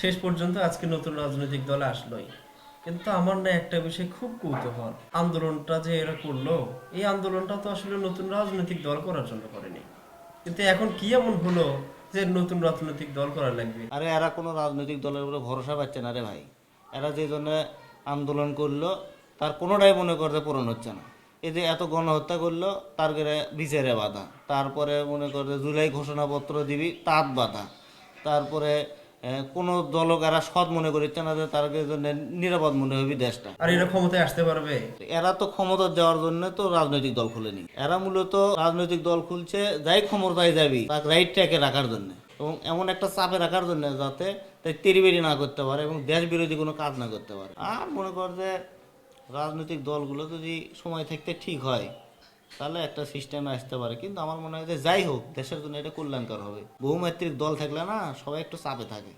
শেষ পর্যন্ত আজকে নতুন রাজনৈতিক দলে আসলোই। কিন্তু আমার না একটা বিষয় খুব কৌতূহল, আন্দোলনটা যে এরা করলো, এই আন্দোলনটা তো আসলে নতুন রাজনৈতিক দল করার জন্য করেনি, কিন্তু এখন কি এমন হলো যে নতুন রাজনৈতিক দল করা লাগবে? আরে এরা কোনো রাজনৈতিক দলের উপরে ভরসা পাচ্ছে না রে ভাই। এরা যে জন্য আন্দোলন করলো তার কোনোটাই মনে করতে পূরণ হচ্ছে না। এই যে এত গণহত্যা করলো তার বিচারে বাধা, তারপরে মনে করে জুলাই ঘোষণাপত্র দিবি তাঁত বাধা, তারপরে কোনো দলক এরা সৎ মনে করছে না যে তার জন্য নিরাপদ মনে হবি দেশটা। আর এরা ক্ষমতায় আসতে পারবে? এরা তো ক্ষমতা যাওয়ার জন্য তো রাজনৈতিক দল খুলেনি, এরা মূলত রাজনৈতিক দল খুলছে যাই ক্ষমতায় যাবি তাকে রাইট ট্র্যাকে রাখার জন্য এবং এমন একটা চাপে রাখার জন্য যাতে তাই তেড়িবেড়ি না করতে পারে এবং দেশ বিরোধী কোনো কাজ না করতে পারে। আর মনে কর যে রাজনৈতিক দলগুলো যদি সময় থাকতে ঠিক হয় তাহলে একটা সিস্টেমে আসতে পারে, কিন্তু আমার মনে হয় যে যাই হোক দেশের জন্য এটা কল্যাণকর হবে। বহুমাত্রিক দল থাকলে না সবাই একটু চাপে থাকে।